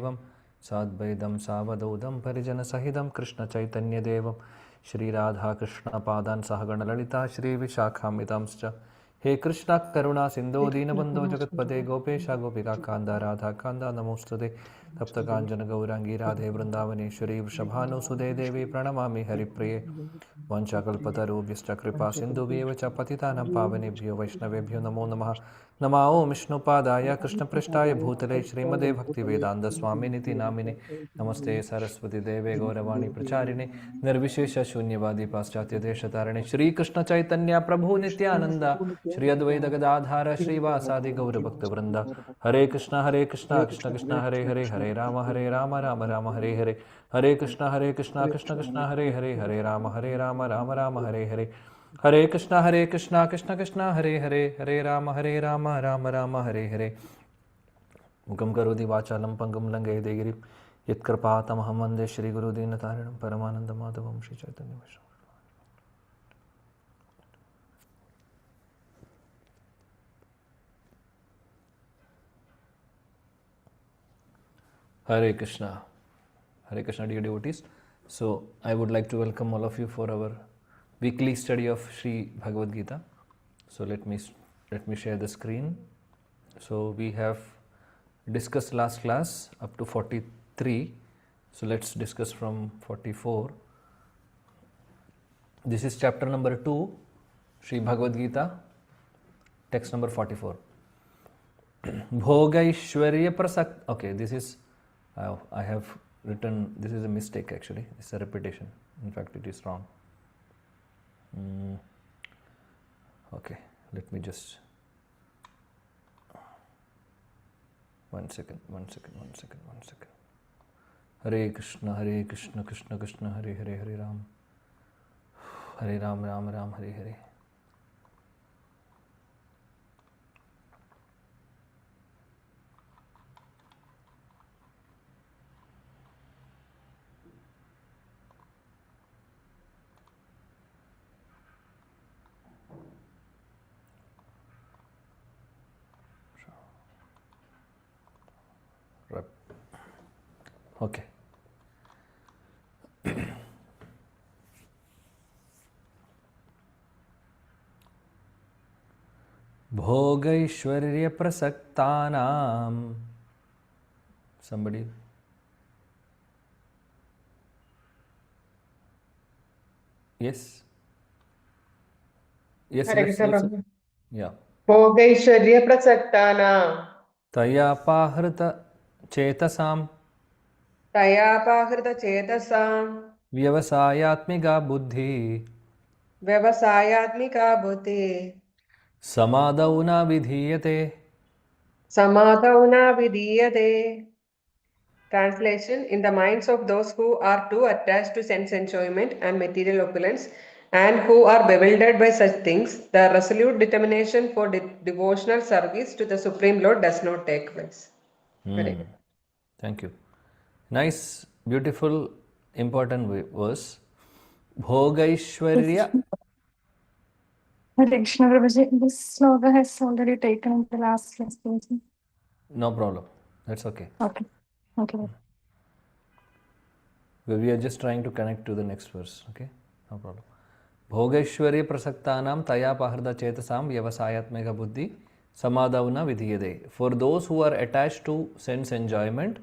Devam Sadvaidam Savadodam Parijana Sahidam Krishna Chaitanya Devam Shri Radha Krishna Padan Sahagana Lalita Shri Vishakhamidamscha He Krishna Karuna Sindhu Dinabandho Jagatpate Gopesha Gopika Kanda Radha Kanda Namostade Tapta Kanjana Gaurangi Radhe Vrindavaneshwari Vrishabhanu Sude Devi Pranamami Haripriye Vanchakalpatarubhyascha Kripa Sindhubhyev cha Patitanam Pavanebhyo Vaishnavebhyo Namo Namaha Namao Vishnupadaya Krishna Prishtaya Bhutale Srimade Bhakti Vedanta Swaminiti Namine Namaste Saraswati Deve Gauravani Pracharine Nirvishesha Shunyavadi Paschatya Deshatarane Shri Krishna Chaitanya Prabhu Nityananda Shri Advaita Gadadhara Shri Vasadi Gaura Bhakta Vrinda Hare Krishna Krishna Krishna Hare Hare Hare Rama Rama Rama Hare Hare Hare Krishna Krishna Krishna Hare Hare Hare Rama Rama Rama Hare Hare Hare Krishna Krishna Krishna Hare Hare Hare Rama Rama Rama Hare Hare Mukam Karoti Vachalam Pangam Lange Degiri Yat Kripatamaham Vande Shri Guru Dinatarinam Paramananda Madhavam Shri Chaitanya Vaishnava Hare Krishna dear devotees. So I would like to welcome all of you for our weekly study of Sri Bhagavad Gita. So let me share the screen. So we have discussed last class up to 43. So let's discuss from 44. This is chapter number 2, Sri Bhagavad Gita, text number 44. Bhogaishwarya prasak. Okay, this is I have written, this is a mistake actually, it's a repetition, in fact it is wrong. Okay, let me just, one second. Hare Krishna, Krishna Krishna, Hare Hare, Hare Ram, Ram Hare Hare. Okay. Bhogaishwarya prasaktanam. Somebody? Yes? Yes, Hare yes, Krishna yes. Prabhu. Yeah. Bhogaishwarya prasaktana Tayapahrita chetasam tayapahrita chetasam vyavasayatmika buddhi vyavasayatmika buddhi samadhauna vidhiyate. samadhauna vidiyate. Translation: in the minds of those who are too attached to sense enjoyment and material opulence and who are bewildered by such things, the resolute determination for devotional service to the Supreme Lord does not take place. Thank you. Nice, beautiful, important verse. Bhogaishwarya. Hare Krishna Prabhuji, this sloga has already taken in the last lesson. No problem. That's okay. Okay. We are just trying to connect to the next verse. Okay? No problem. Bhogaishwarya prasaktanam taya pahrda chetasam vyavasayatmeka buddhi samadhavna vidhiyade. For those who are attached to sense enjoyment,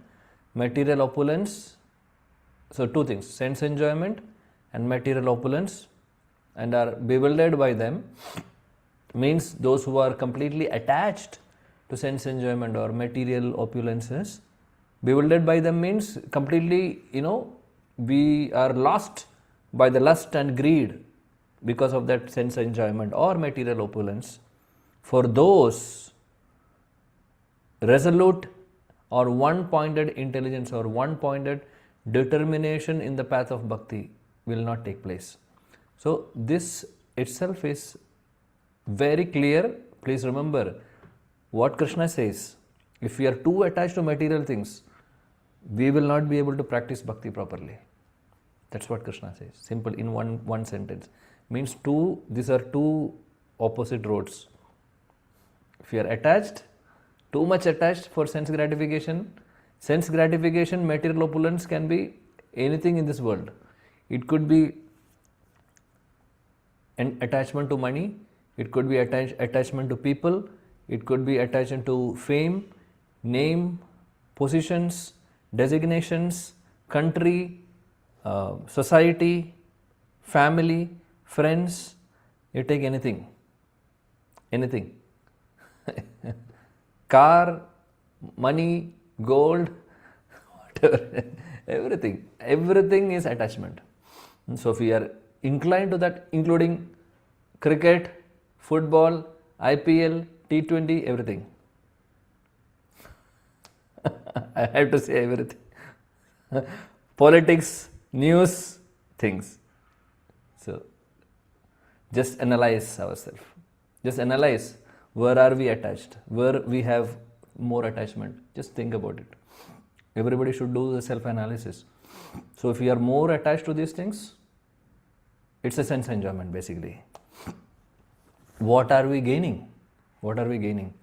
material opulence, so two things, sense enjoyment and material opulence, and are bewildered by them, means those who are completely attached to sense enjoyment or material opulences. Bewildered by them means completely, we are lost by the lust and greed because of that sense enjoyment or material opulence. For those, resolute or one-pointed intelligence or one-pointed determination in the path of bhakti will not take place. So this itself is very clear. Please remember what Krishna says. If we are too attached to material things, we will not be able to practice bhakti properly. That's what Krishna says. Simple, in one sentence. Means these are two opposite roads. If you are attached, too much attached for sense gratification, Sense gratification, material opulence can be anything in this world. It could be an attachment to money, it could be attachment to people, it could be attachment to fame, name, positions, designations, country, society, family, friends. You take anything. Car, money, gold, whatever, everything is attachment. So if we are inclined to that, including cricket, football, IPL, T20, everything. I have to say everything. Politics, news, things. So just analyze ourselves. Just analyze where are we attached, where we have more attachment. Just think about it. Everybody should do the self-analysis. So if we are more attached to these things, it's a sense enjoyment basically. What are we gaining? What are we gaining?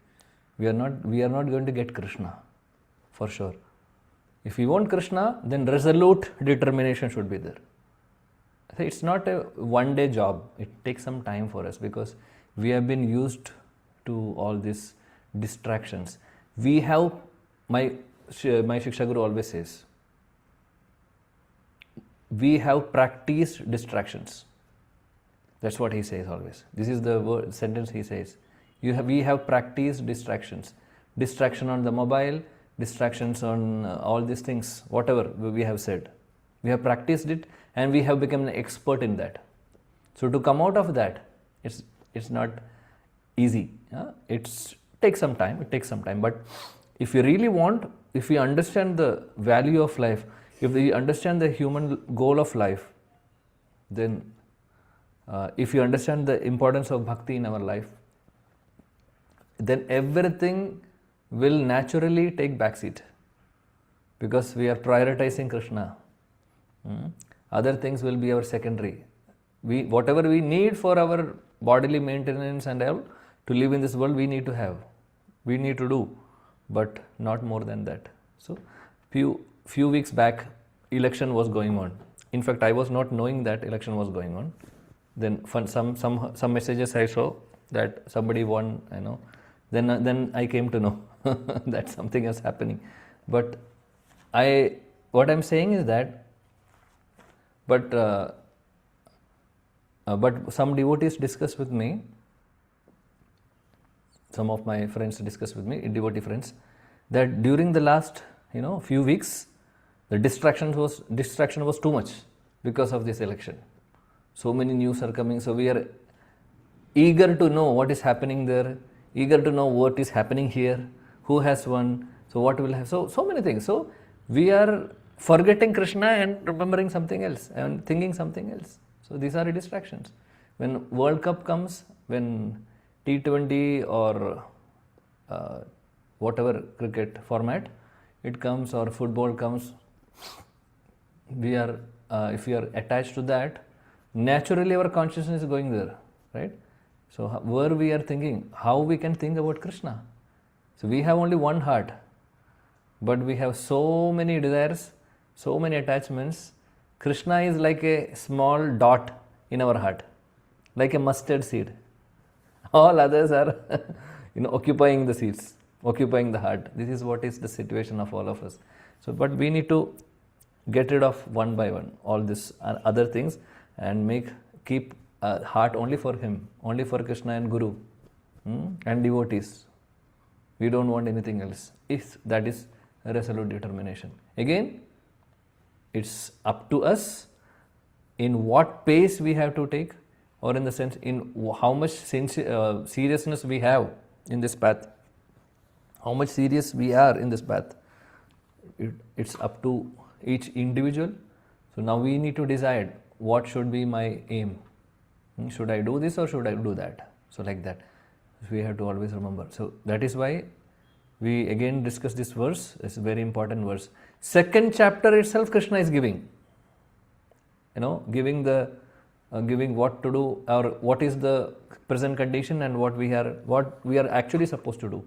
We are not going to get Krishna, for sure. If we want Krishna, then resolute determination should be there. It's not a one-day job. It takes some time for us because we have been used to all these distractions. We have, my Shiksha Guru always says, we have practiced distractions. That's what he says always. This is the sentence he says. We have practiced distractions. Distraction on the mobile, distractions on all these things, whatever we have said. We have practiced it and we have become an expert in that. So to come out of that, it's not easy. It takes some time. But if you really want, if we understand the value of life, if we understand the human goal of life, then if you understand the importance of bhakti in our life, then everything will naturally take backseat because we are prioritizing Krishna. Other things will be our secondary. Whatever we need for our bodily maintenance and all to live in this world, we need to have. We need to do, but not more than that. So, few weeks back, election was going on. In fact, I was not knowing that election was going on. Then some messages I saw that somebody won. Then I came to know that something is happening. But what I'm saying is that, but some devotees discussed with me. Some of my friends discussed with me, devotee friends, that during the last few weeks, the distraction was too much because of this election. So many news are coming. So we are eager to know what is happening there, eager to know what is happening here, who has won, so what will have. So many things. So we are forgetting Krishna and remembering something else and thinking something else. So these are distractions. When World Cup comes, when T20 or whatever cricket format it comes or football comes, we are if we are attached to that, naturally our consciousness is going there, right? So where we are thinking, how we can think about Krishna? So we have only one heart, but we have so many desires, so many attachments. Krishna is like a small dot in our heart, like a mustard seed. All others are occupying the seats, occupying the heart. This is what is the situation of all of us. So, but we need to get rid of one by one all this other things and keep heart only for him, only for Krishna and Guru and devotees. We don't want anything else. If that is a resolute determination. Again, it's up to us in what pace we have to take, or in the sense in how much seriousness we have in this path, how much serious we are in this path. It's up to each individual. So now we need to decide what should be my aim. Should I do this or should I do that? So like that, we have to always remember. So that is why we again discuss this verse. It's a very important verse. Second chapter itself, Krishna is giving. Giving what to do, or what is the present condition and what we are actually supposed to do.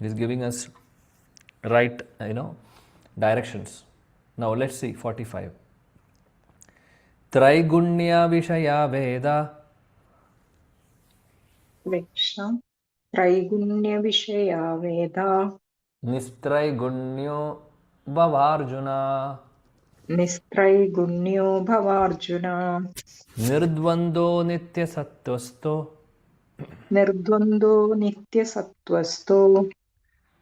He is giving us right, directions. Now let's see 45. Traigunya Vishaya Veda Krishna. Traigunya Vishaya Veda Nistraigunyo Bhavarjuna Nistraigunyo Bhavarjuna Nirdvando Nitya Sattvasto Nirdvando Nitya Sattvasto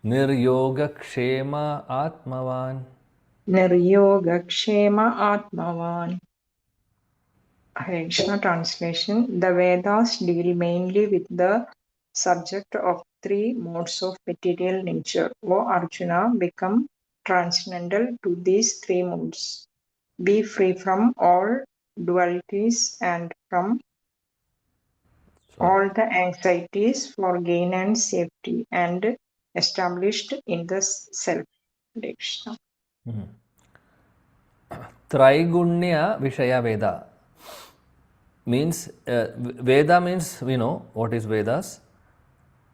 Niryogakshema Atmavan. Niryogakshema Atmavan. Hare Krishna translation. The Vedas deal mainly with the subject of three modes of material nature. O Arjuna, become transcendental to these three modes. Be free from all dualities and from all the anxieties for gain and safety, and established in the self. Hare Krishna. Traigunya Vishaya Veda means Veda means we know what is Vedas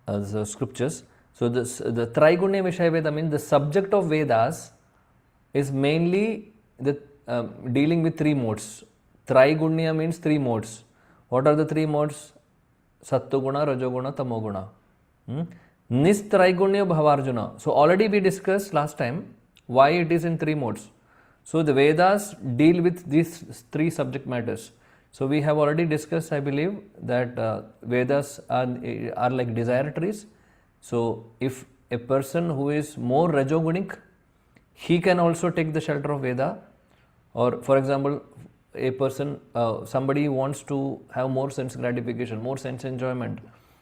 as scriptures. So the Traigunya Vishaya Veda means the subject of Vedas is mainly the dealing with three modes. Traigunya means three modes. What are the three modes? Sattoguna, Rajoguna, Tamoguna. Nistraigunya Bhavarjuna. So already we discussed last time why it is in three modes. So the Vedas deal with these three subject matters. So we have already discussed, I believe, that Vedas are like desire trees. So if a person who is more Rajogunic, he can also take the shelter of Veda. Or for example, a person, somebody wants to have more sense gratification, more sense enjoyment,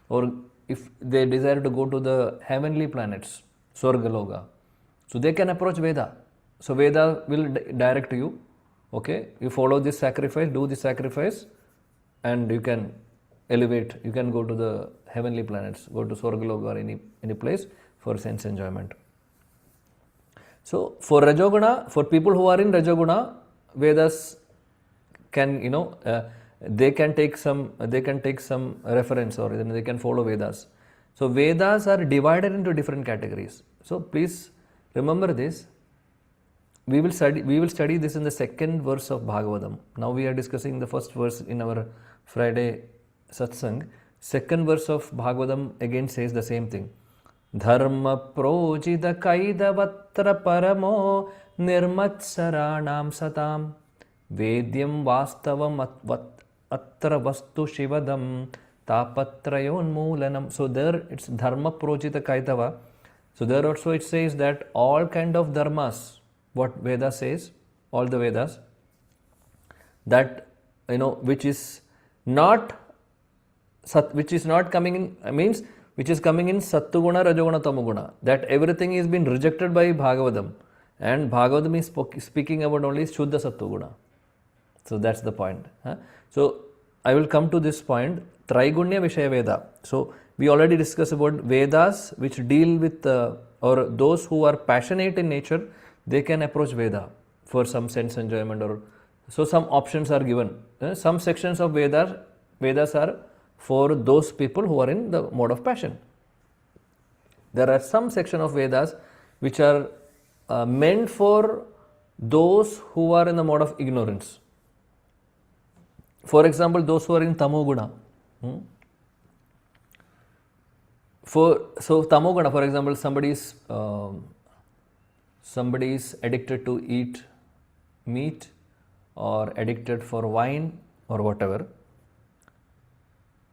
or if they desire to go to the heavenly planets, Swargaloka, so they can approach Veda. So Veda will direct you, okay, you follow this sacrifice, do this sacrifice, and you can elevate, you can go to the heavenly planets, go to Swargaloka or any place for sense enjoyment. So for Rajoguna, for people who are in Rajoguna, Vedas can, they can take some reference, or then they can follow Vedas. So Vedas are divided into different categories. So please remember this. We will study this in the second verse of Bhagavatam. Now we are discussing the first verse in our Friday satsang. Second verse of Bhagavatam again says the same thing. Dharma projita kaidavatra paramo nirmatsaranam satam Vedyam vastavam atra vastu shivadam tapatrayon moolanam. So there it's dharma projita kaitava. So there also it says that all kind of dharmas, what Veda says, all the Vedas, that which is not coming in, means which is coming in Sattuguna, Rajoguna, Tamoguna, that everything is been rejected by Bhagavatam, and Bhagavatam is speaking about only Shuddha Sattuguna. So that's the point. So I will come to this point, Traigunya Vishaya Veda. So we already discussed about Vedas which deal with or those who are passionate in nature, they can approach Veda for some sense enjoyment, or so some options are given. Some sections of Vedas are for those people who are in the mode of passion. There are some section of Vedas which are meant for those who are in the mode of ignorance. For example, those who are in Tamoguna. So Tamoguna, for example, somebody is addicted to eat meat, or addicted for wine, or whatever.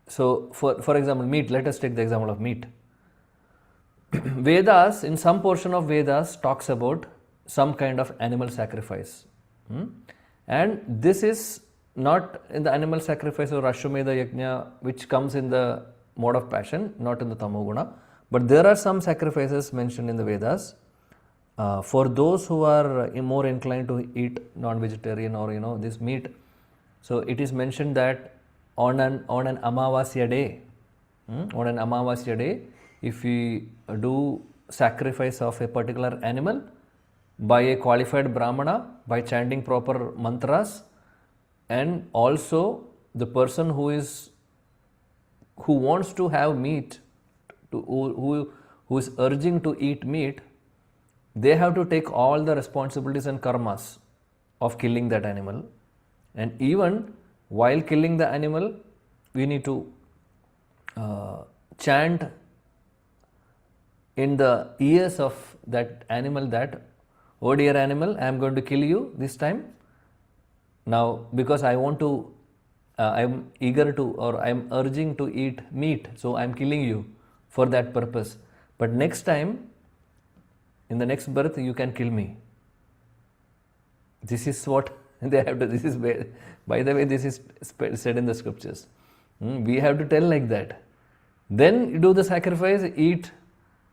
So for example, meat, let us take the example of meat. Vedas, in some portion of Vedas, talks about some kind of animal sacrifice. And this is not in the animal sacrifice or Ashwamedha Yajna, which comes in the mode of passion, not in the Tamoguna. But there are some sacrifices mentioned in the Vedas for those who are more inclined to eat non-vegetarian or this meat. So it is mentioned that on an Amavasya day, if we do sacrifice of a particular animal by a qualified Brahmana, by chanting proper mantras, and also the person who wants to have meat, who is urging to eat meat, they have to take all the responsibilities and karmas of killing that animal. And even while killing the animal, we need to chant in the ears of that animal that, oh dear animal, I am going to kill you this time. Now, because I want to, I am eager to, or I am urging to eat meat, so I am killing you for that purpose. But next time, in the next birth, you can kill me. This is what they have to, this is, by the way, this is said in the scriptures. We have to tell like that. Then you do the sacrifice, eat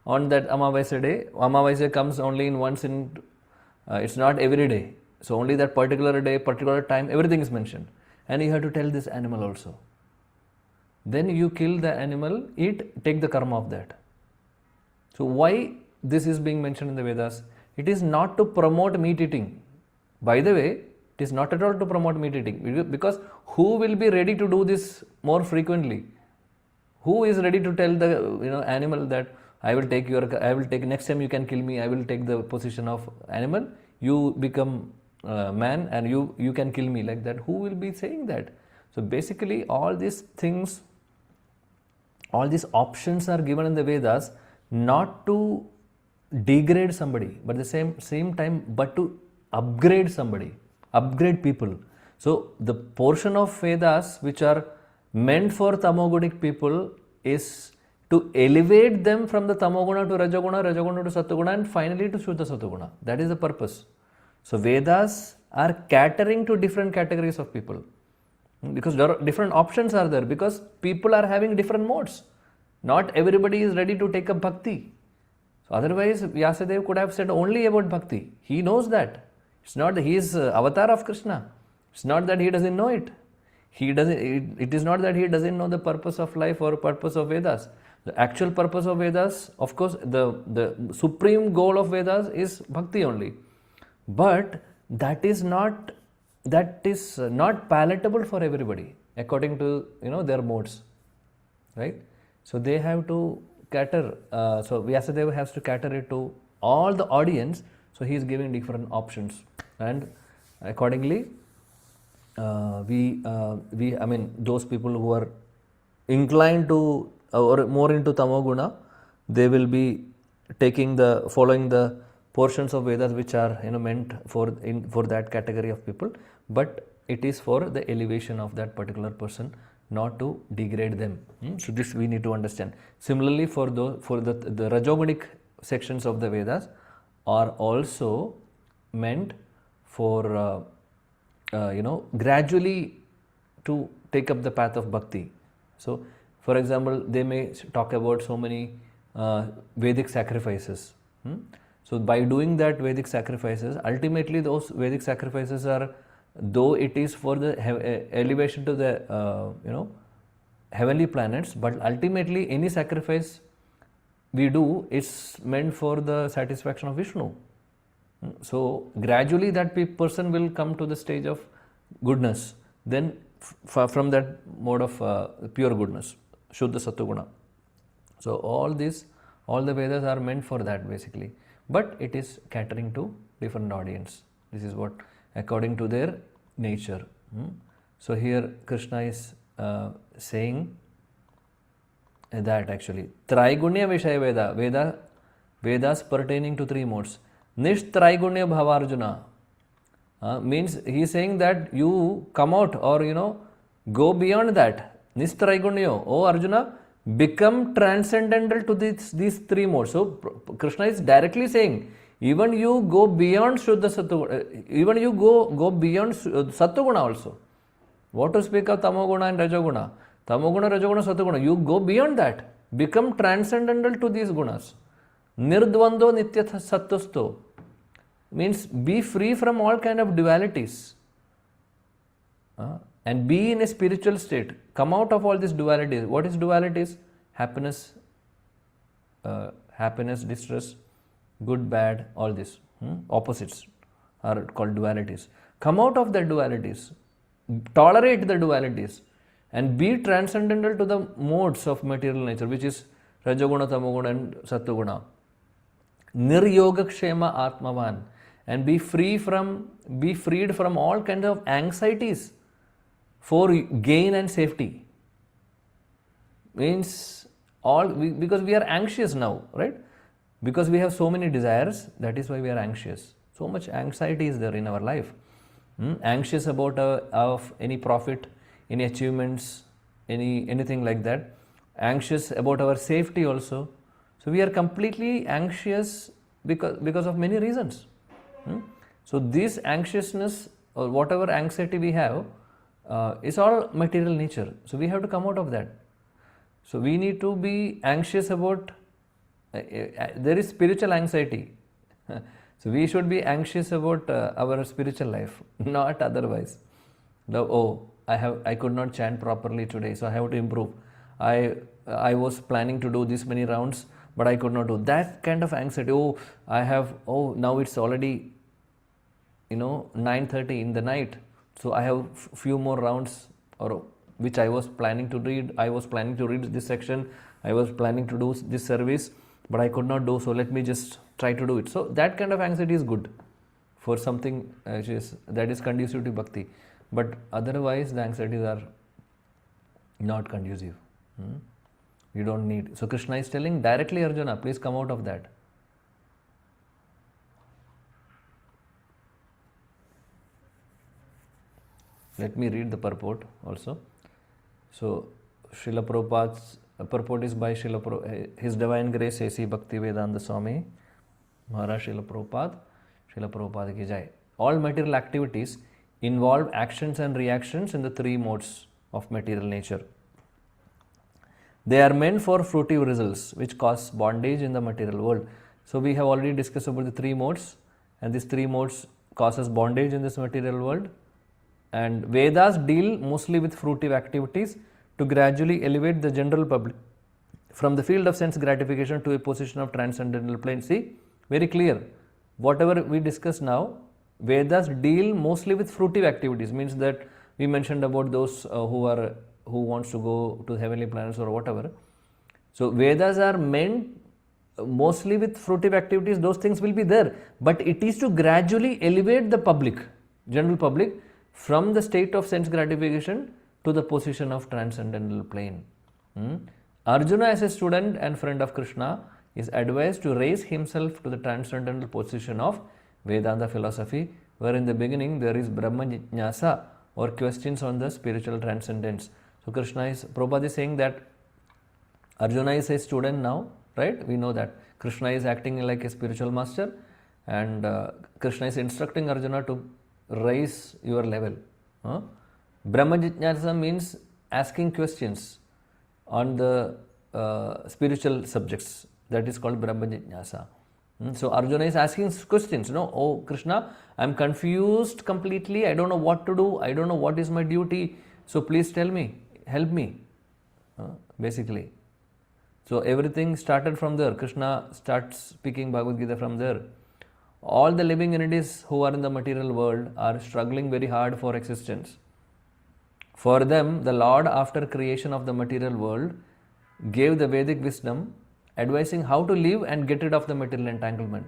on that Amavasya day. Amavasya comes only in once in, it's not every day. So only that particular day, particular time, everything is mentioned. And you have to tell this animal also. Then you kill the animal, eat, take the karma of that. So why this is being mentioned in the Vedas? It is not to promote meat eating. By the way, it is not at all to promote meat eating, because who will be ready to do this more frequently? Who is ready to tell the animal that I will take next time you can kill me, I will take the position of animal, you become man and you can kill me like that? Who will be saying that? So basically all these things, all these options are given in the Vedas not to degrade somebody, but at the same time, but to upgrade somebody, upgrade people. So the portion of Vedas which are meant for tamogunic people is to elevate them from the tamoguna to rajaguna, rajaguna to sattoguna, and finally to Shuddha Sattoguna. That is the purpose. So Vedas are catering to different categories of people, because there are different options are there, because people are having different modes. Not everybody is ready to take up bhakti. So otherwise Vyasadeva could have said only about bhakti. He knows that. It's not that he is avatar of Krishna. It's not that he doesn't know it. It is not that he doesn't know the purpose of life or purpose of Vedas. The actual purpose of Vedas, of course, the supreme goal of Vedas is bhakti only. But that is not palatable for everybody according to their modes, right? So they have to cater. So Vyasadeva has to cater it to all the audience. So he is giving different options, and accordingly, those people who are inclined to or more into tamoguna, they will be following the portions of Vedas which are meant for that category of people, but it is for the elevation of that particular person, not to degrade them. So this we need to understand. Similarly, for the rajogunic sections of the Vedas are also meant for gradually to take up the path of bhakti. So for example, they may talk about so many Vedic sacrifices. So by doing that Vedic sacrifices, ultimately those Vedic sacrifices are, though it is for the elevation to the heavenly planets, but ultimately any sacrifice we do is meant for the satisfaction of Vishnu. So gradually that person will come to the stage of goodness, then from that mode of pure goodness, Shuddha Sattoguna. So all the Vedas are meant for that basically, but it is catering to different audience. This is what according to their nature. So here Krishna is saying that actually Traigunya Vishaya Vedas pertaining to three modes. Nishtraigunya Bhavarjuna means he is saying that you come out or go beyond that. Nishtraigunya, O Arjuna, become transcendental to these three modes. So Krishna is directly saying, even you go beyond Shuddha Sattoguna, even you go beyond Sattoguna also. What to speak of Tamoguna and Rajoguna? Tamoguna, Rajoguna, Sattoguna, you go beyond that. Become transcendental to these gunas. Nirdvando Nitya Sattvasto means be free from all kind of dualities. And be in a spiritual state. Come out of all these dualities. What is dualities? Happiness, distress, good, bad, all this. Opposites are called dualities. Come out of the dualities. Tolerate the dualities. And be transcendental to the modes of material nature, which is Rajoguna, Tamoguna and Sattoguna. Niryogakshema Atmavan, and be freed from all kinds of anxieties for gain and safety. Means because we are anxious now, right? Because we have so many desires, that is why we are anxious. So much anxiety is there in our life. Anxious about of any profit, any achievements, anything like that. Anxious about our safety also. So we are completely anxious because of many reasons. So this anxiousness or whatever anxiety we have is all material nature. So we have to come out of that. So we need to be anxious about, there is spiritual anxiety. So we should be anxious about our spiritual life, not otherwise. I could not chant properly today, so I have to improve. I was planning to do this many rounds, but I could not do that kind of anxiety. Now it's already 9:30 in the night, so I have few more rounds, or which I was planning to read. I was planning to read this section. I was planning to do this service, but I could not do. So let me just try to do it. So that kind of anxiety is good for something that is conducive to bhakti. But otherwise, the anxieties are not conducive. You don't need. So Krishna is telling directly, Arjuna, please come out of that. Let me read the purport also. So Srila Prabhupada's purport is by His Divine Grace A.C. Bhaktivedanta Swami Maharaj Srila Prabhupada ki jai. All material activities involve actions and reactions in the three modes of material nature. They are meant for fruitive results, which cause bondage in the material world. So we have already discussed about the three modes, and these three modes causes bondage in this material world. And Vedas deal mostly with fruitive activities to gradually elevate the general public from the field of sense gratification to a position of transcendental plane. See, very clear. Whatever we discuss now, Vedas deal mostly with fruitive activities. Means that we mentioned about those who wants to go to heavenly planets or whatever. So Vedas are meant mostly with fruitive activities. Those things will be there, but it is to gradually elevate the public, general public, from the state of sense gratification to the position of transcendental plane. Arjuna, as a student and friend of Krishna, is advised to raise himself to the transcendental position of Vedanta philosophy, where in the beginning there is Brahma Jnasa, or questions on the spiritual transcendence. So Prabhupada is saying that Arjuna is a student now, right? We know that Krishna is acting like a spiritual master, and Krishna is instructing Arjuna to raise your level. Brahma Jnasa means asking questions on the spiritual subjects. That is called Brahma Jnasa. So Arjuna is asking questions. Oh Krishna, I am confused completely. I don't know what to do. I don't know what is my duty. So please tell me, help me. Basically. So everything started from there. Krishna starts speaking Bhagavad Gita from there. All the living entities who are in the material world are struggling very hard for existence. For them, the Lord, after creation of the material world, gave the Vedic wisdom advising how to live and get rid of the material entanglement.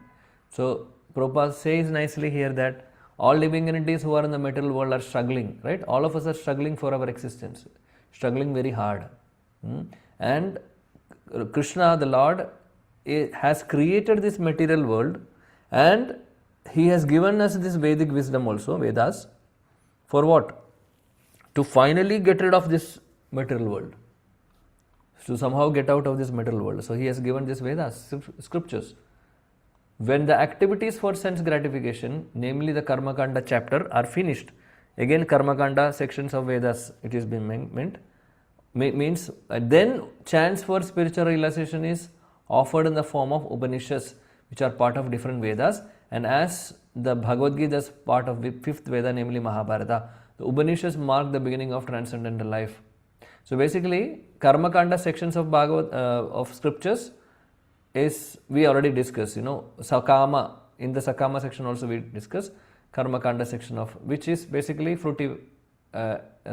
So Prabhupada says nicely here that all living entities who are in the material world are struggling, right? All of us are struggling for our existence, struggling very hard. And Krishna, the Lord, has created this material world, and He has given us this Vedic wisdom also, Vedas, for what? To finally get rid of this material world. To somehow get out of this material world. So He has given this Vedas, scriptures. When the activities for sense gratification, namely the Karma Kanda chapter, are finished, again Karma Kanda sections of Vedas, it is been meant, means then chance for spiritual realization is offered in the form of Upanishads, which are part of different Vedas, and as the Bhagavad Gita is part of the fifth Veda, namely Mahabharata, the Upanishads mark the beginning of transcendental life. So basically, Karma Kanda sections of Bhagavad of scriptures is, we already discussed, Sakama, in the Sakama section also we discussed Karma Kanda section of, which is basically fruitive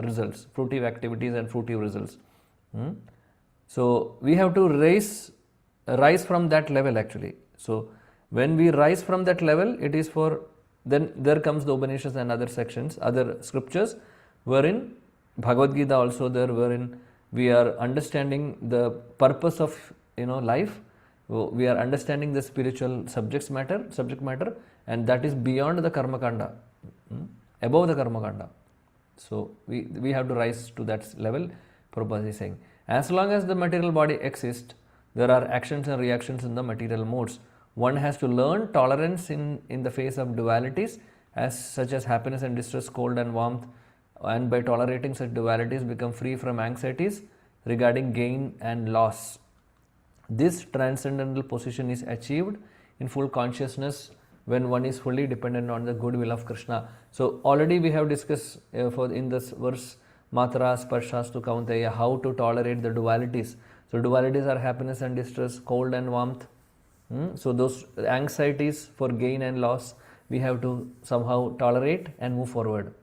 results, fruitive activities and fruitive results. So we have to rise from that level actually. So When we rise from that level, it is for, then there comes the Upanishads and other sections, other scriptures, wherein Bhagavad Gita also there, wherein we are understanding the purpose of life. We are understanding the spiritual subject matter, and that is beyond the karma kanda, above the karma kanda. So we have to rise to that level. Prabhupada is saying, as long as the material body exists, there are actions and reactions in the material modes. One has to learn tolerance in the face of dualities, such as happiness and distress, cold and warmth, and by tolerating such dualities become free from anxieties regarding gain and loss. This transcendental position is achieved in full consciousness when one is fully dependent on the goodwill of Krishna. So already we have discussed in this verse, Matra Sparshas to Kaunteya, how to tolerate the dualities. So dualities are happiness and distress, cold and warmth. So those anxieties for gain and loss, we have to somehow tolerate and move forward.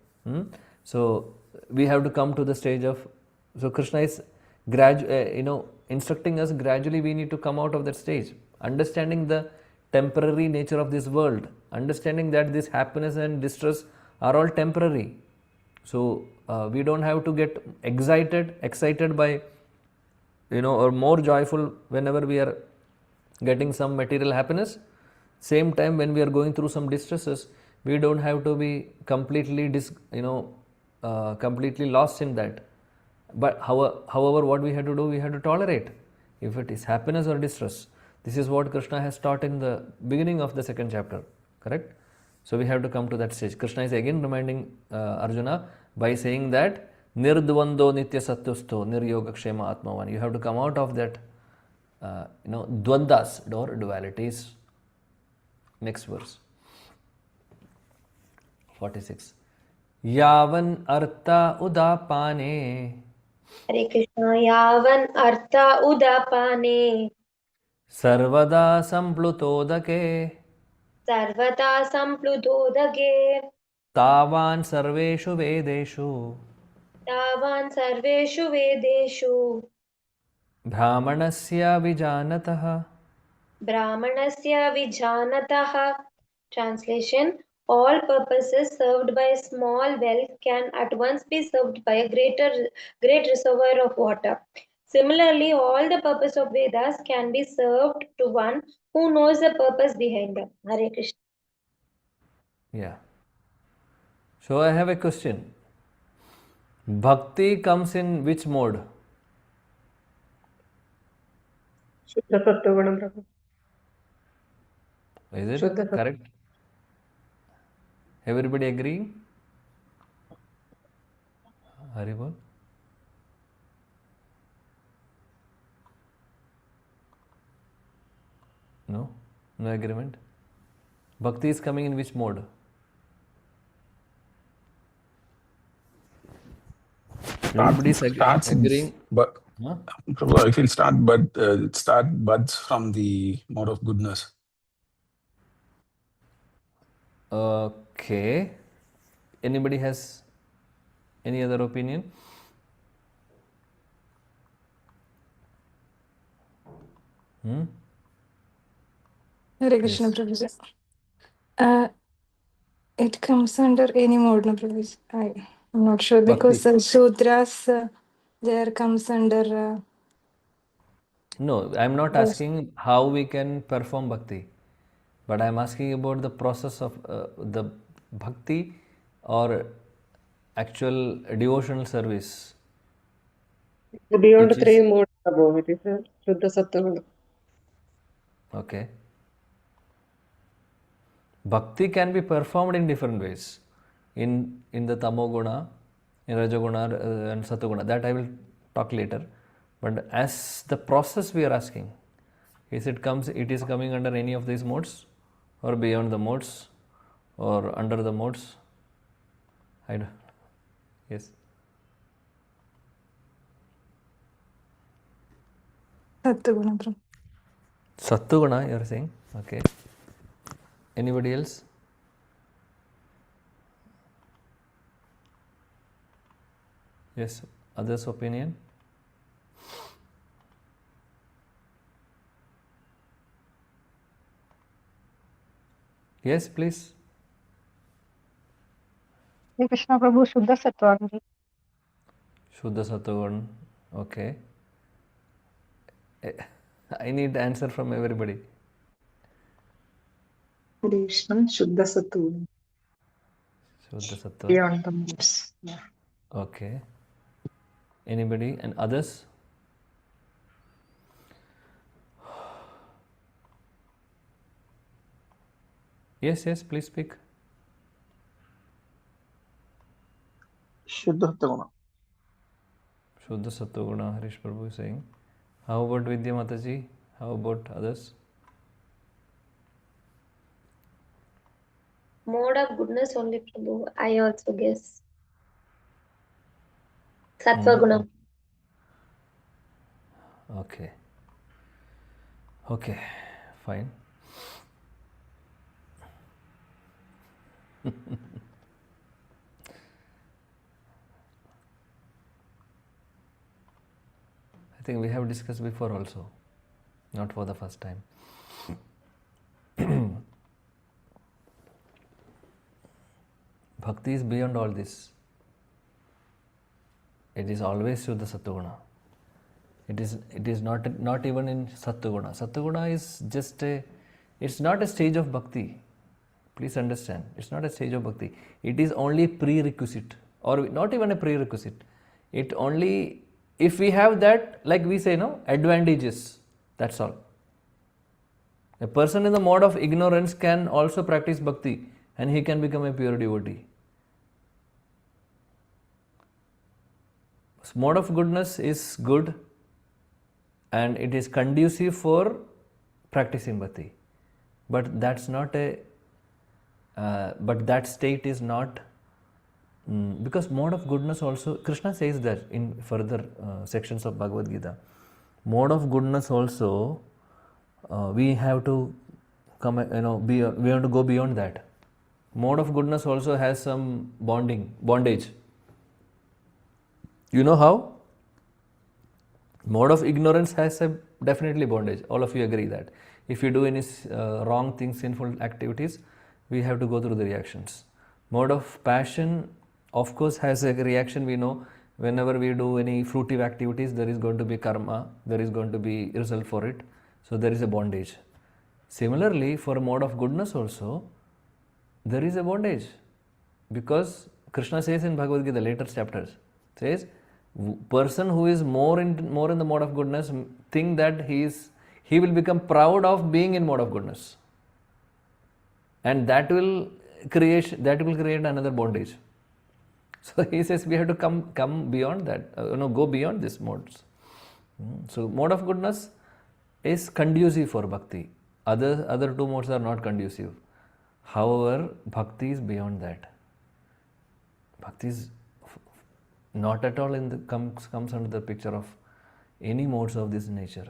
So we have to come to the stage of, so Krishna is instructing us gradually. We need to come out of that stage, understanding the temporary nature of this world, understanding that this happiness and distress are all temporary. So we don't have to get excited by, or more joyful whenever we are getting some material happiness. Same time, when we are going through some distresses, we don't have to be completely completely lost in that. But however, what we have to do, we have to tolerate, if it is happiness or distress. This is what Krishna has taught in the beginning of the second chapter, correct? So we have to come to that stage. Krishna is again reminding Arjuna by saying that nirdvando nitya satyusto niryoga kshema atmavan. You have to come out of that dvandas or dualities. Next verse, 46. Yavan artha udapane Hare Krishna. Yavan artha udapane sarvada samplutodake sarvata sampludodage tavan sarveshu vedeshu tavan sarveshu vedeshu brahmanasya vijanatah. brahmanasya vijanatah. Translation: all purposes served by a small well can at once be served by a great reservoir of water. Similarly, all the purpose of Vedas can be served to one who knows the purpose behind them. Hare Krishna. Yeah. So I have a question. Bhakti comes in which mode? Shuddha Sattva Guna, Prabhu. Is it Shuddha Sattva. correct? Everybody agree? Haribol? No? No agreement? Bhakti is coming in which mode? Everybody is Starts agreeing? but Huh? Prabhu, if it start buds from the mode of goodness. Okay. Anybody has any other opinion? Hare Krishna, Prabhuji. It comes under any mode, no, Prabhuji. I'm not sure because Shudras there comes under. No, I'm not asking how we can perform bhakti, but I'm asking about the process of the bhakti or actual devotional service. Beyond Which is- three modes, Prabhu, it is Shuddha Sattva Guna. Okay. Bhakti can be performed in different ways. In the Tamoguna, in Rajaguna and Satoguna. That I will talk later. But as the process we are asking, it is coming under any of these modes or beyond the modes or under the modes? I don't. Yes. Sattva-guna, Prabhu. Sattuguna, you are saying? Okay. Anybody else? Yes, others' opinion? Yes, please. Hare Krishna Prabhu, Shuddha Sattva Guruji. Shuddha Sattva. Okay. I need answer from everybody. Hare Krishna, Shuddha Sattva. Shuddha Sattva. Beyond the modes. Yeah. Okay. Anybody and others? Yes, please speak. Shuddha Sattva. Shuddha Sattva Guna, Harish Prabhu is saying. How about Vidya Mataji? How about others? Mode of goodness only, Prabhu. I also guess. Sattva guna. Okay, fine. I think we have discussed before also, not for the first time. Bhakti is beyond all this. It is always Shuddha Sattva. It is not even in Sattva. Sattva is just it's not a stage of bhakti. Please understand, it's not a stage of bhakti. It is only prerequisite, or not even a prerequisite. It only, if we have that, like we say, no, advantages, that's all. A person in the mode of ignorance can also practice bhakti and he can become a pure devotee. Mode of goodness is good and it is conducive for practicing bhakti. But that's not but that state is not, because mode of goodness also, Krishna says that in further sections of Bhagavad Gita. Mode of goodness also, we have to come, we have to go beyond that. Mode of goodness also has some bondage. You know how? Mode of ignorance has a definitely bondage. All of you agree that. If you do any wrong things, sinful activities, we have to go through the reactions. Mode of passion, of course, has a reaction. We know whenever we do any fruitive activities, there is going to be karma, there is going to be result for it. So there is a bondage. Similarly, for a mode of goodness also, there is a bondage. Because Krishna says in Bhagavad Gita, later chapters, says, person who is more in the mode of goodness think that he will become proud of being in mode of goodness, and that will create another bondage. So he says we have to come beyond that, go beyond these modes. So mode of goodness is conducive for bhakti. Other two modes are not conducive. However, bhakti is beyond that. Bhakti is not at all comes under the picture of any modes of this nature,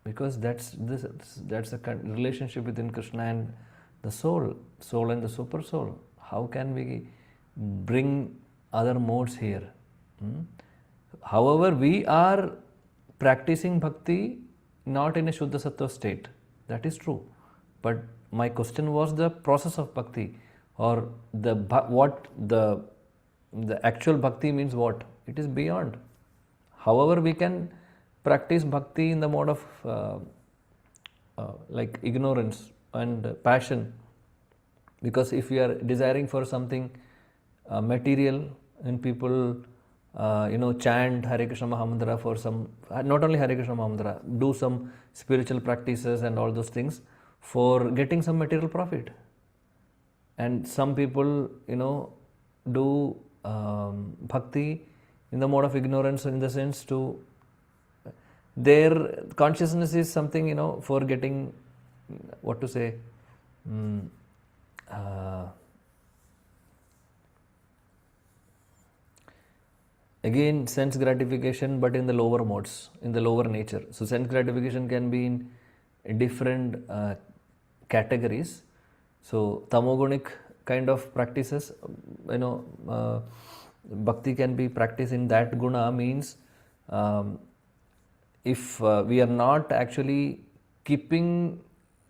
because that's a relationship between Krishna and the soul and the super soul. How can we bring other modes here? However, we are practicing bhakti not in a Shuddha Sattva state. That is true. But my question was the process of bhakti, or the actual bhakti means what? It is beyond. However, we can practice bhakti in the mode of like ignorance and passion, because if we are desiring for something material, and people chant Hare Krishna Mahamantra for some, not only Hare Krishna Mahamantra, do some spiritual practices and all those things for getting some material profit. And some people do bhakti in the mode of ignorance, in the sense to their consciousness is something for getting, what to say, again sense gratification, but in the lower modes, in the lower nature. So sense gratification can be in different categories. So tamogonic kind of practices, bhakti can be practiced in that guna, means if we are not actually keeping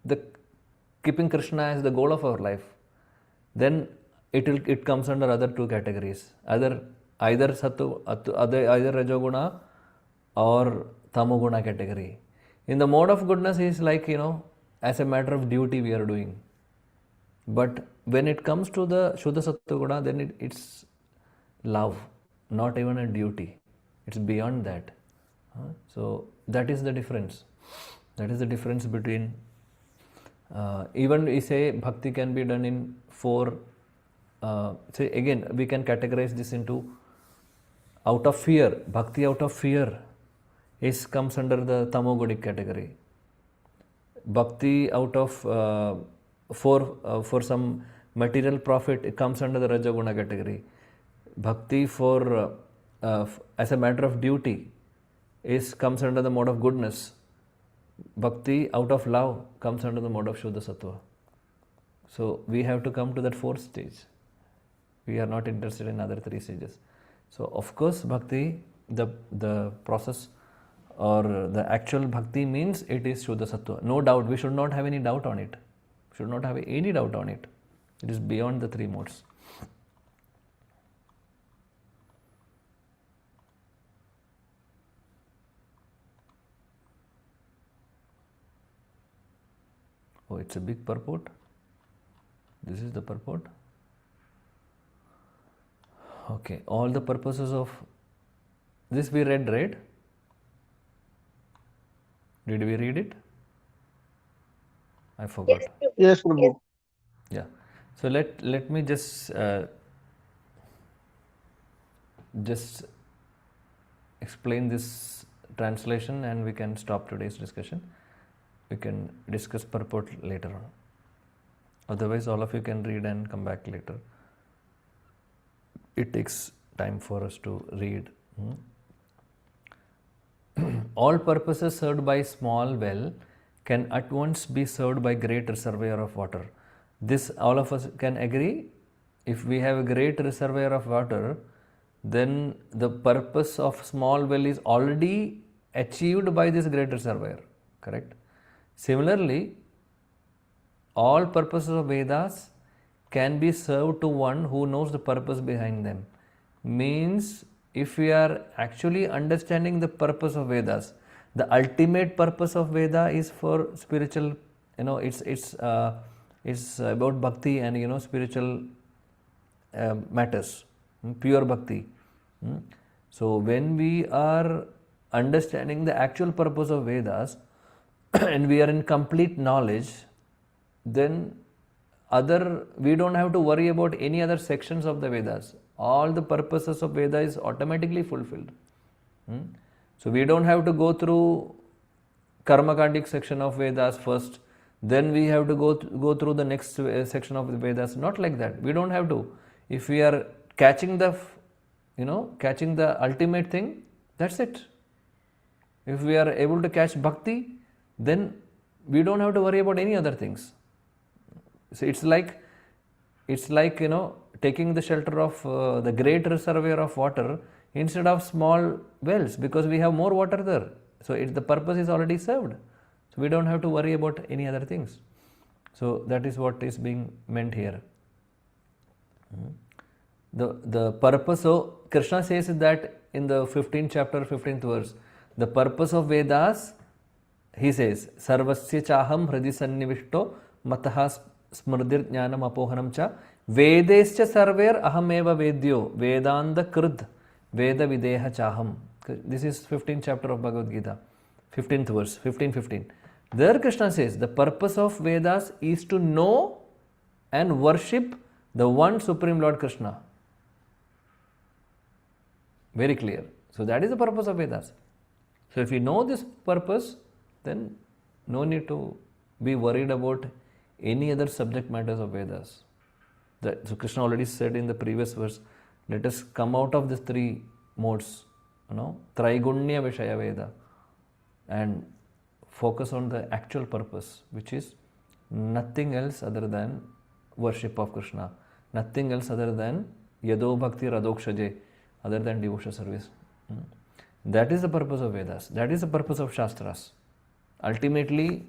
the keeping Krishna as the goal of our life, then it comes under other two categories, either rajoguna or tamoguna category. In the mode of goodness is like, as a matter of duty we are doing. But when it comes to the Shuddha Sattva Guna, then it's love, not even a duty. It's beyond that. So that is the difference. That is the difference between, even we say bhakti can be done in four, say again, we can categorize this into out of fear. Bhakti out of fear comes under the tamogonic category. Bhakti out of for some material profit, it comes under the Rajaguna category. Bhakti for as a matter of duty comes under the mode of goodness. Bhakti out of love comes under the mode of Shuddha Sattva. So we have to come to that fourth stage. We are not interested in other three stages. So of course bhakti, the process or the actual bhakti means it is Shuddha Sattva. No doubt, we should not have any doubt on it. Should not have any doubt on it. It is beyond the three modes. Oh, it's a big purport. This is the purport. Okay, all the purposes of this we read, right? Did we read it? I forgot. Yes, Prabhu. Yeah. So let me just explain this translation and we can stop today's discussion. We can discuss purport later on. Otherwise, all of you can read and come back later. It takes time for us to read. All purposes served by small well can at once be served by great reservoir of water. This all of us can agree. If we have a great reservoir of water, then the purpose of small well is already achieved by this great reservoir. Correct? Similarly, all purposes of Vedas can be served to one who knows the purpose behind them. Means if we are actually understanding the purpose of Vedas, the ultimate purpose of Veda is for spiritual, it's about bhakti and spiritual matters, pure bhakti. So when we are understanding the actual purpose of Vedas and we are in complete knowledge, then we don't have to worry about any other sections of the Vedas. All the purposes of Veda is automatically fulfilled. So we don't have to go through Karmakandic section of Vedas first, then we have to go through the next section of the Vedas. Not like that. We don't have to. If we are catching the ultimate thing, that's it. If we are able to catch bhakti, then we don't have to worry about any other things. So it's like taking the shelter of the great reservoir of water instead of small wells, because we have more water there. So the purpose is already served. So we don't have to worry about any other things. So that is what is being meant here. The purpose, so Krishna says that in the 15th chapter, 15th verse, the purpose of Vedas, he says, Sarvasya chaham hradi sannivishto mataha smrdir jnanam apohanam cha vedescha sarver ahameva vedyo vedanda krud veda videha chaham. This is 15th chapter of Bhagavad Gita, 15th verse, 15. There Krishna says, the purpose of Vedas is to know and worship the one Supreme Lord Krishna. Very clear. So that is the purpose of Vedas. So if you know this purpose, then no need to be worried about any other subject matters of Vedas. So Krishna already said in the previous verse, let us come out of these three modes, Traigunya Vishaya Veda, and focus on the actual purpose, which is nothing else other than worship of Krishna, nothing else other than Yado Bhakti Radokshaje, other than devotional service. That is the purpose of Vedas. That is the purpose of Shastras. Ultimately,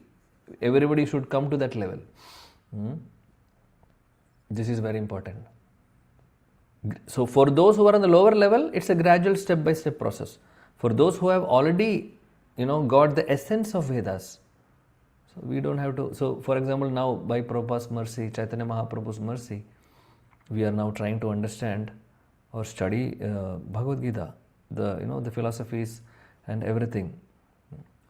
everybody should come to that level. This is very important. So for those who are on the lower level, it's a gradual step-by-step process. For those who have already, got the essence of Vedas, so we don't have to. So for example, now by Prabhupada's mercy, Chaitanya Mahaprabhu's mercy, we are now trying to understand or study Bhagavad Gita, the philosophies and everything,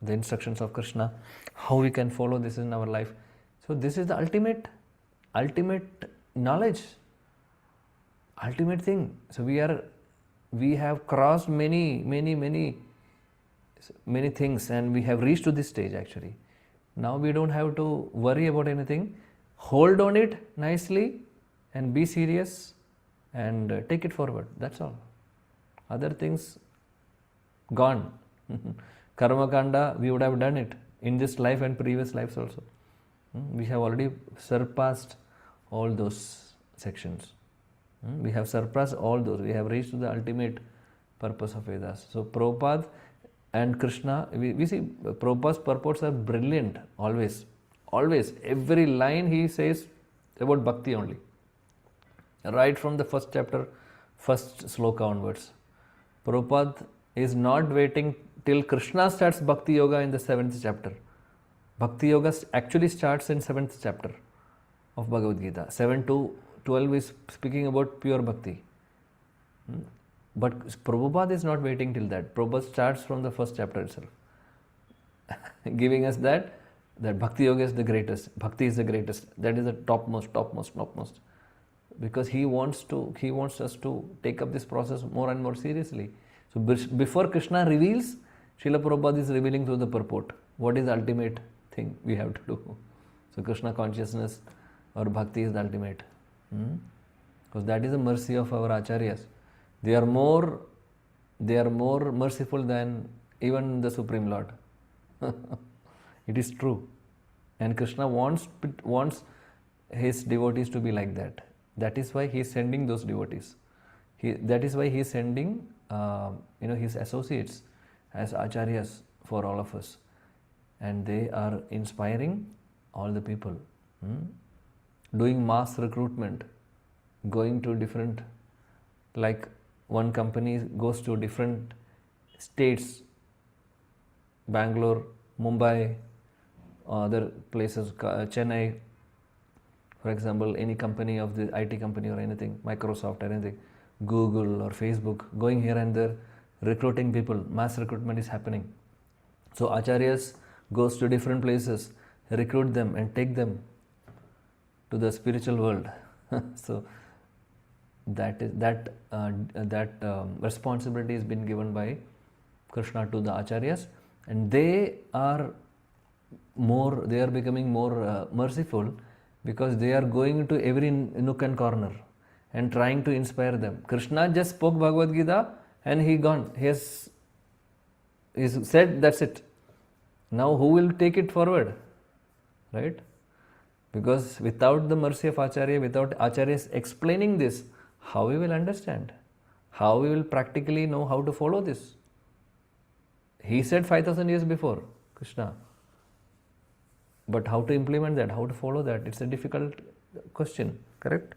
the instructions of Krishna, how we can follow this in our life. So this is the ultimate knowledge, ultimate thing. So we have crossed many things, and we have reached to this stage actually. Now we don't have to worry about anything. Hold on it nicely and be serious and take it forward. That's all. Other things gone. Karma Kanda, we would have done it in this life and previous lives also. We have already surpassed all those sections. We have surpassed all those. We have reached to the ultimate purpose of Vedas. So Prabhupada and Krishna, we see Prabhupada's purports are brilliant always. Always. Every line he says about bhakti only. Right from the first chapter, first sloka onwards. Prabhupada is not waiting till Krishna starts Bhakti Yoga in the 7th chapter. Bhakti Yoga actually starts in 7th chapter of Bhagavad Gita. 7 to 12 is speaking about pure bhakti. But Prabhupada is not waiting till that. Prabhupada starts from the first chapter itself, giving us that Bhakti Yoga is the greatest. Bhakti is the greatest. That is the topmost. Because he wants us to take up this process more and more seriously. So before Krishna reveals, Srila Prabhupada is revealing through the purport. What is the ultimate thing we have to do? So Krishna consciousness or bhakti is the ultimate. Because that is the mercy of our acharyas. They are more merciful than even the Supreme Lord. It is true. And Krishna wants his devotees to be like that. That is why he is sending those devotees. That is why he is sending his associates as acharyas for all of us. And they are inspiring all the people. Doing mass recruitment, going to different, like one company goes to different states, Bangalore, Mumbai, other places, Chennai, for example, any company of the IT company or anything, Microsoft or anything, Google or Facebook, going here and there, recruiting people, mass recruitment is happening. So acharyas goes to different places, recruit them and take them to the spiritual world. So that responsibility has been given by Krishna to the acharyas, and they are becoming more merciful, because they are going to every nook and corner and trying to inspire them. Krishna just spoke Bhagavad Gita and he gone. He's said, that's it. Now who will take it forward? Right? Because without the mercy of Acharya, without Acharyas explaining this, how we will understand? How we will practically know how to follow this? He said 5,000 years before, Krishna. But how to implement that? How to follow that? It's a difficult question, correct?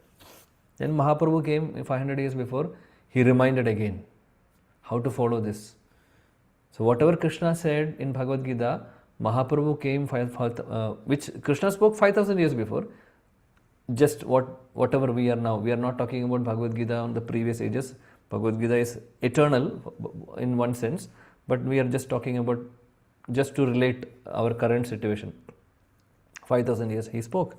Then Mahaprabhu came 500 years before, he reminded again how to follow this. So whatever Krishna said in Bhagavad Gita, Mahaprabhu came, which Krishna spoke 5,000 years before, just whatever we are now. We are not talking about Bhagavad Gita on the previous ages. Bhagavad Gita is eternal in one sense, but we are just talking about, just to relate our current situation. 5,000 years he spoke.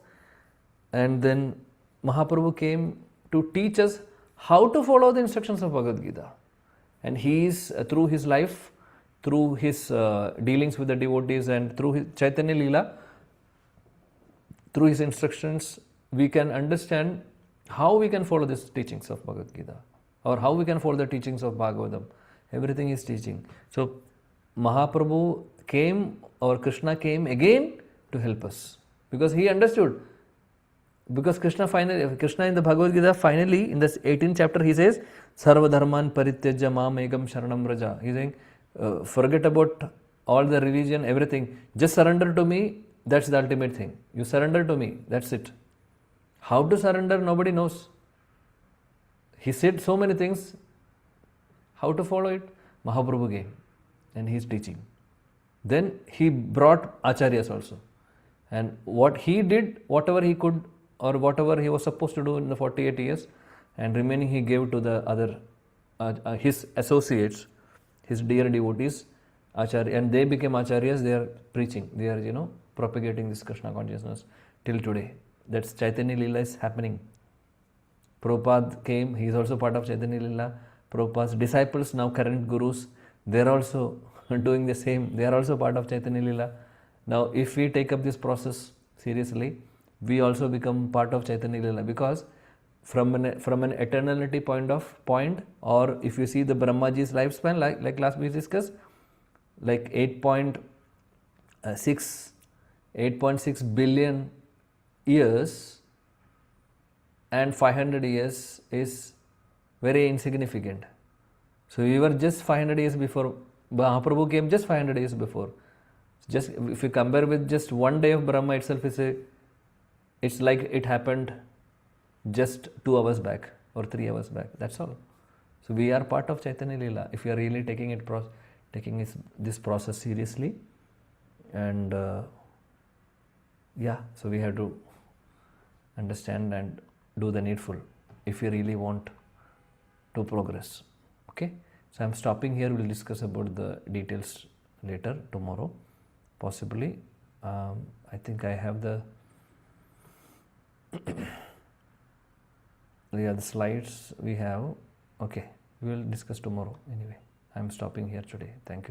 And then Mahaprabhu came to teach us how to follow the instructions of Bhagavad Gita. And he is, through his life, through his dealings with the devotees and through his Chaitanya Leela, through his instructions, we can understand how we can follow these teachings of Bhagavad Gita, or how we can follow the teachings of Bhagavatam. Everything is teaching. So Mahaprabhu came, or Krishna came again to help us, because he understood. Because Krishna in the Bhagavad Gita, finally in this 18th chapter, he says, Sarva dharman parityajya mam egam sharanam raja. He's saying, forget about all the religion, everything. Just surrender to me. That's the ultimate thing. You surrender to me, that's it. How to surrender, nobody knows. He said so many things. How to follow it? Mahaprabhu came and he is teaching. Then he brought acharyas also. And what he did, whatever he could or whatever he was supposed to do in the 48 years, and remaining he gave to the other, his associates, his dear devotees, acharya, and they became acharyas. They are preaching, they are propagating this Krishna consciousness till today. That's Chaitanya Leela is happening. Prabhupada came, he is also part of Chaitanya Leela. Prabhupada's disciples, now current gurus, they are also doing the same. They are also part of Chaitanya Leela. Now, if we take up this process seriously, we also become part of Chaitanya Leela, because from an eternality point, or if you see the Brahmaji's lifespan, like last we discussed, like 8.6 billion years, and 500 years is very insignificant. So we were just 500 years before. Mahaprabhu came just 500 years before. Just if you compare with just one day of Brahma itself, it's like it happened just 2 hours back or 3 hours back. That's all. So we are part of Chaitanya Leela if we are really taking this process seriously. And so we have to understand and do the needful if we really want to progress. Okay, so I'm stopping here. We'll discuss about the details later, tomorrow, possibly. I think I have the the slides we have. Okay, we will discuss tomorrow. Anyway, I'm stopping here today. Thank you so much.